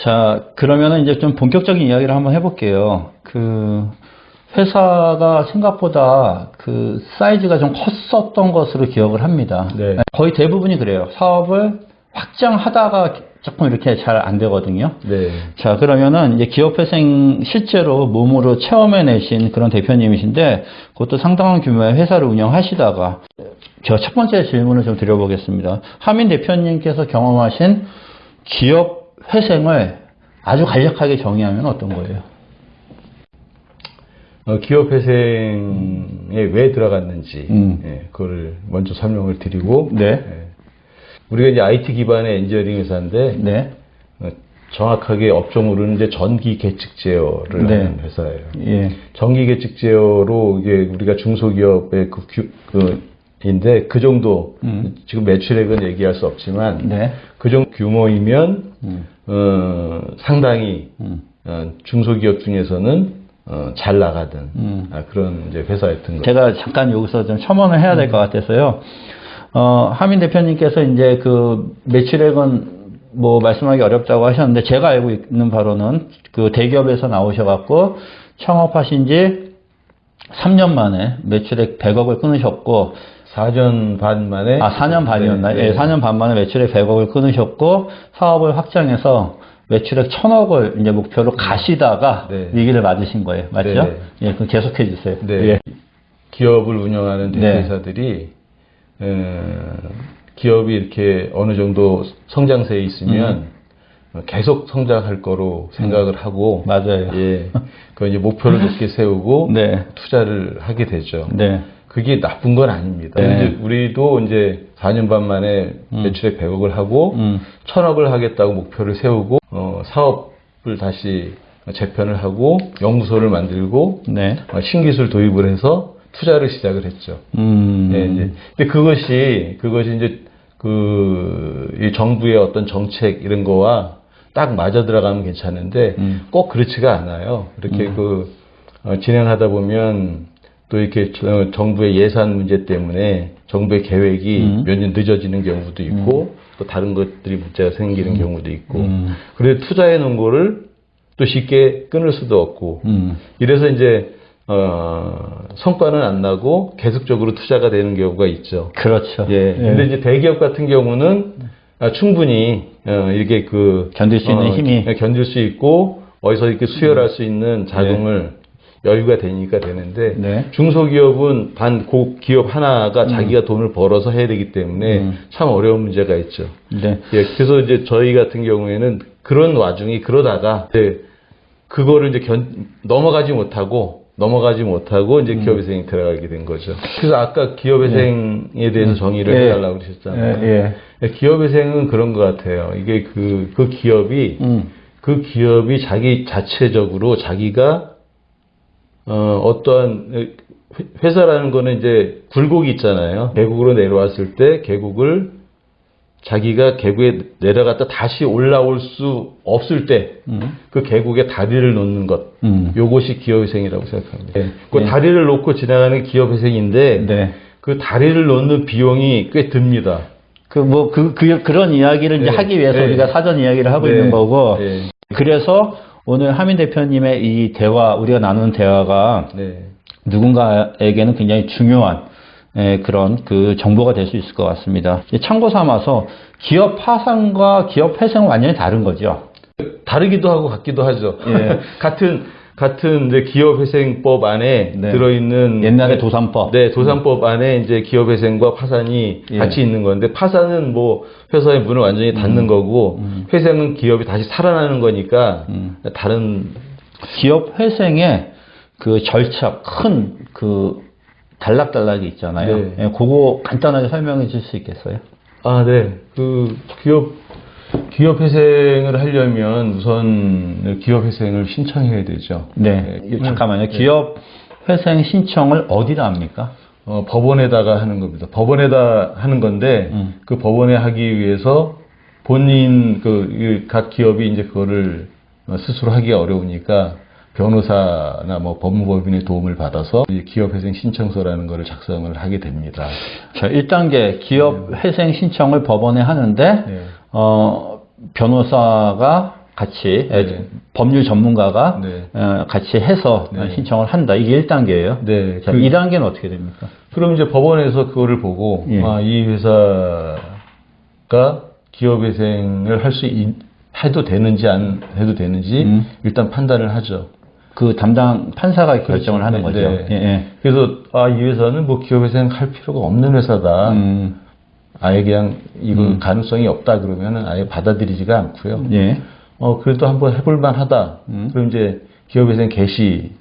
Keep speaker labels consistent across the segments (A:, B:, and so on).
A: 자, 그러면은 이제 좀 본격적인 이야기를 한번 해볼게요. 회사가 생각보다 사이즈가 좀 컸었던 것으로 기억을 합니다.
B: 네.
A: 거의 대부분이 그래요. 사업을 확장하다가 조금 이렇게 잘 안 되거든요.
B: 네.
A: 자, 그러면은 이제 기업회생 실제로 몸으로 체험해내신 그런 대표님이신데, 그것도 상당한 규모의 회사를 운영하시다가, 제가 첫 번째 질문을 좀 드려보겠습니다. 하민 대표님께서 경험하신 기업회생을 아주 간략하게 정의하면 어떤 거예요?
B: 기업회생에 왜 들어갔는지, 그거를 먼저 설명을 드리고,
A: 네.
B: 우리가 이제 IT 기반의 엔지니어링 회사인데,
A: 네.
B: 정확하게 업종으로는 이제 전기 계측 제어를 하는 회사예요.
A: 예.
B: 전기 계측 제어로 이게 우리가 중소기업의 인데 그 정도 지금 매출액은 얘기할 수 없지만
A: 네.
B: 그 정도 규모이면 상당히 중소기업 중에서는 잘 나가던 그런 이제 회사였던 거죠.
A: 제가 잠깐 여기서 좀 첨언을 해야 될 것 같아서요. 하민 대표님께서 이제 매출액은 뭐 말씀하기 어렵다고 하셨는데, 제가 알고 있는 바로는 대기업에서 나오셔갖고 창업하신 지 3년 만에 매출액 100억을 끊으셨고,
B: 4년 반 만에
A: 4년 반이었나요?
B: 네.
A: 예, 4년 반 만에 매출액 100억을 끊으셨고, 사업을 확장해서 매출액 1000억을 이제 목표로 가시다가 위기를 맞으신 거예요. 맞죠?
B: 네.
A: 예, 그럼 계속해 주세요.
B: 네.
A: 예.
B: 기업을 운영하는 대표이사들이 기업이 이렇게 어느 정도 성장세에 있으면 계속 성장할 거로 생각을 하고,
A: 맞아요.
B: 예, 그 이제 목표를 높게 세우고 투자를 하게 되죠.
A: 네.
B: 그게 나쁜 건 아닙니다. 이제 우리도 이제 4년 반 만에 매출액 100억을 하고 1000억을 하겠다고 목표를 세우고 사업을 다시 재편을 하고 연구소를 만들고 신기술 도입을 해서 투자를 시작을 했죠. 네, 이제 근데 그것이 이제 이 정부의 어떤 정책 이런 거와 딱 맞아 들어가면 괜찮은데 꼭 그렇지가 않아요. 이렇게 진행하다 보면 또 이렇게 정부의 예산 문제 때문에 정부의 계획이 몇 년 늦어지는 경우도 있고 또 다른 것들이 문제가 생기는 경우도 있고 그래서 투자해 놓은 거를 또 쉽게 끊을 수도 없고 이래서 이제 성과는 안 나고 계속적으로 투자가 되는 경우가 있죠.
A: 그렇죠.
B: 예. 근데 이제 대기업 같은 경우는 충분히 이렇게
A: 견딜 수 있는 힘이
B: 견딜 수 있고 어디서 이렇게 수혈할 수 있는 자금을 여유가 되니까 되는데 중소기업은 기업 하나가 자기가 돈을 벌어서 해야 되기 때문에 참 어려운 문제가 있죠. 예. 그래서 이제 저희 같은 경우에는 그런 와중에 그러다가 그거를 이제 넘어가지 못하고 이제 기업회생에 들어가게 된 거죠. 그래서 아까 기업회생에 대해서 정의를 해달라고 그러셨잖아요. 기업회생은 그런 것 같아요. 이게 그 기업이 자기 자체적으로 자기가 어떠한 회사라는 거는 이제 굴곡이 있잖아요. 계곡으로 내려왔을 때 자기가 계곡에 내려갔다 다시 올라올 수 없을 때 그 계곡에 다리를 놓는 것, 요것이 기업회생이라고 생각합니다. 그 다리를 놓고 지나가는 기업회생인데 그 다리를 놓는 비용이 꽤 듭니다.
A: 그런 이야기를 이제 하기 위해서 우리가 사전 이야기를 하고 있는 거고, 그래서 오늘 하민 대표님의 이 우리가 나누는 대화가 누군가에게는 굉장히 중요한 그런 정보가 될 수 있을 것 같습니다. 참고 삼아서 기업 파산과 기업 회생은 완전히 다른 거죠.
B: 다르기도 하고 같기도 하죠. 같은 이제 기업회생법 안에 들어있는
A: 옛날에 도산법.
B: 도산법 안에 이제 기업회생과 파산이 같이 있는 건데 파산은 뭐 회사의 문을 완전히 닫는 거고 회생은 기업이 다시 살아나는 거니까 다른
A: 기업 회생의 절차 큰 단락단락이 있잖아요. 그거 간단하게 설명해 줄 수 있겠어요?
B: 네. 기업 회생을 하려면 우선 기업 회생을 신청해야 되죠.
A: 잠깐만요. 기업 회생 신청을 어디다 합니까?
B: 법원에다가 하는 겁니다. 법원에다 하는 건데 그 법원에 하기 위해서 본인 각 기업이 이제 그거를 스스로 하기가 어려우니까 변호사나 뭐 법무법인의 도움을 받아서 기업회생 신청서라는 거를 작성을 하게 됩니다.
A: 자, 1단계 기업회생 신청을 법원에 하는데 변호사가 같이 법률 전문가가 같이 해서 신청을 한다. 이게 1단계예요.
B: 네.
A: 자, 2단계는 어떻게 됩니까?
B: 그럼 이제 법원에서 그거를 보고 이 회사가 기업회생을 해도 되는지 안 해도 되는지 일단 판단을 하죠.
A: 그 담당 판사가 결정을 하는 거죠.
B: 그래서 이 회사는 뭐 기업회생 할 필요가 없는 회사다. 아예 그냥 이거 가능성이 없다 그러면은 아예 받아들이지가 않고요. 그래도 한번 해볼 만하다. 그럼 이제 기업회생 개시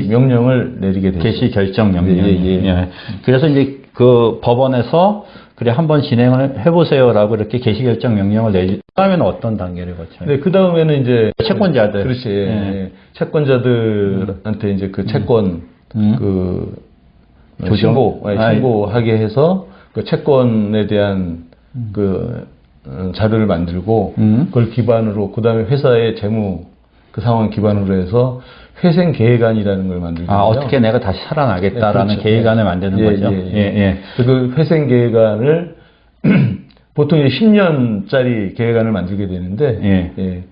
B: 명령을 내리게 되죠.
A: 개시 결정 명령. 그래서 이제 그 법원에서 그래 한번 진행을 해보세요라고 이렇게 개시 결정 명령을 내지. 그다음에는 어떤 단계를 거쳐요?
B: 네, 그 다음에는 이제
A: 채권자들.
B: 그렇지. 채권자들한테 이제 그 채권 신고하게 해서 그 채권에 대한 그 자료를 만들고 그걸 기반으로 그다음에 회사의 재무 그 상황 기반으로 해서 회생 계획안이라는 걸 만들거든요.
A: 어떻게 내가 다시 살아나겠다라는
B: 그렇죠.
A: 계획안을 만드는 거죠.
B: 그 회생 계획안을 보통 이제 10년짜리 계획안을 만들게 되는데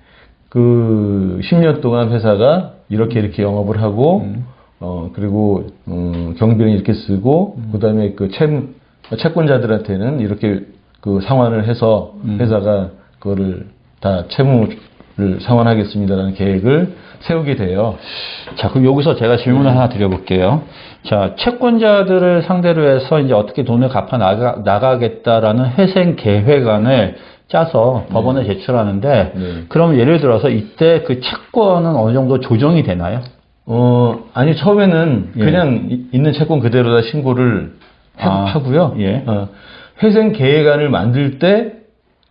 B: 그 10년 동안 회사가 이렇게 영업을 하고 그리고 경비는 이렇게 쓰고 그다음에 그 채권자들한테는 이렇게 그 상환을 해서 회사가 그거를 다 채무를 상환하겠습니다라는 계획을 세우게 돼요.
A: 자, 그럼 여기서 제가 질문을 하나 드려볼게요. 자, 채권자들을 상대로 해서 이제 어떻게 돈을 갚아 나가겠다라는 회생 계획안을 짜서 법원에 제출하는데, 그럼 예를 들어서 이때 그 채권은 어느 정도 조정이 되나요?
B: 아니, 처음에는 그냥 있는 채권 그대로 다 신고를 하고요. 회생 계획안을 만들 때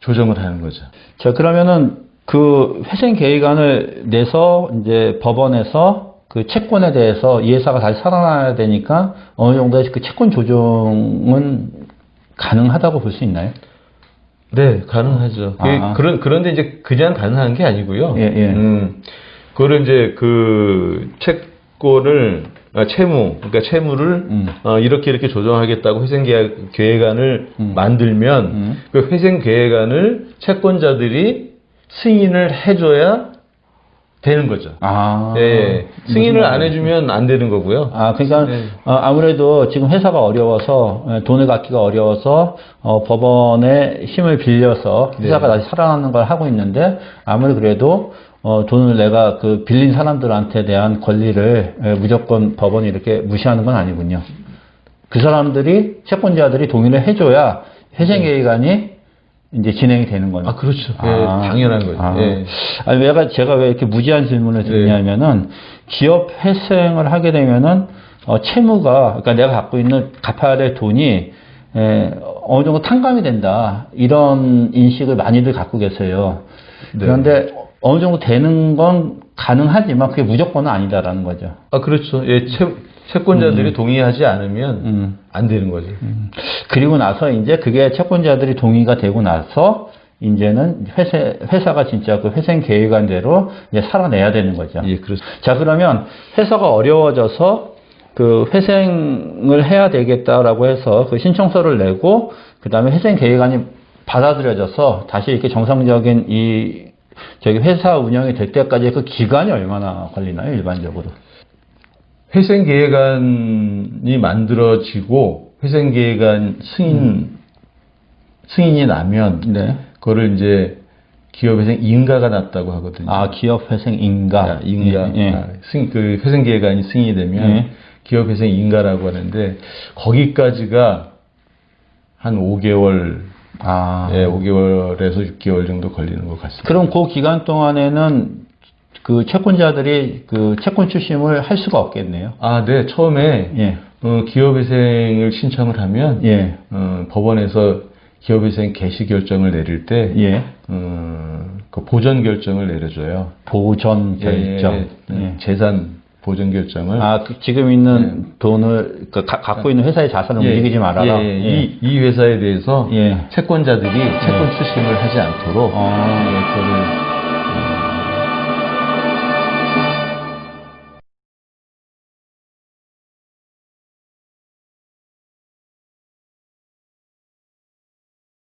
B: 조정을 하는 거죠.
A: 자, 그러면은 그 회생 계획안을 내서 이제 법원에서 그 채권에 대해서 이 회사가 다시 살아나야 되니까 어느 정도의 그 채권 조정은 가능하다고 볼 수 있나요?
B: 네, 가능하죠. 그런데 이제 그냥 가능한 게 아니고요. 그거를 이제 그 채권을 그러니까 채무를 이렇게 조정하겠다고 회생 계획안을 만들면 그 회생 계획안을 채권자들이 승인을 해줘야 되는 거죠. 승인을 안 해주면 안 되는 거고요.
A: 그러니까 아무래도 지금 회사가 어려워서 돈을 갚기가 어려워서 법원의 힘을 빌려서 회사가 다시 살아나는 걸 하고 있는데 아무리 그래도 돈을 내가 그 빌린 사람들한테 대한 권리를 무조건 법원이 이렇게 무시하는 건 아니군요. 그 사람들이 채권자들이 동의를 해줘야 회생 계획안이 이제 진행이 되는 거죠.
B: 그렇죠. 당연한 거죠.
A: 아니, 제가 왜 이렇게 무지한 질문을 드리냐면은, 기업 회생을 하게 되면은, 채무가, 그러니까 내가 갖고 있는 갚아야 될 돈이, 어느 정도 탕감이 된다. 이런 인식을 많이들 갖고 계세요. 그런데 어느 정도 되는 건 가능하지만 그게 무조건은 아니다라는 거죠.
B: 그렇죠. 채권자들이 동의하지 않으면 안 되는 거죠.
A: 그리고 나서 이제 그게 채권자들이 동의가 되고 나서 이제는 회사가 진짜 그 회생 계획안대로 이제 살아내야 되는 거죠.
B: 그렇죠.
A: 자, 그러면 회사가 어려워져서 그 회생을 해야 되겠다라고 해서 그 신청서를 내고 그 다음에 회생 계획안이 받아들여져서 다시 이렇게 정상적인 회사 운영이 될 때까지 그 기간이 얼마나 걸리나요, 일반적으로?
B: 회생 계획안이 만들어지고 회생 계획안 승인이 나면 그거를 이제 기업회생 인가가 났다고 하거든요.
A: 기업회생 인가.
B: 그 회생 계획안이 승인이 되면 기업회생 인가라고 하는데 거기까지가 한 5개월 5개월에서 6개월 정도 걸리는 것 같습니다.
A: 그럼 그 기간 동안에는 그 채권자들이 그 채권 추심을 할 수가 없겠네요.
B: 네. 처음에 기업회생을 신청을 하면 법원에서 기업회생 개시 결정을 내릴 때 그 보전 결정을 내려줘요.
A: 보전 결정.
B: 재산 보전 결정을.
A: 지금 있는 돈을 갖고 있는 회사의 자산을 움직이지 말아라.
B: 이 회사에 대해서 채권자들이 채권 추심을 하지 않도록 그거를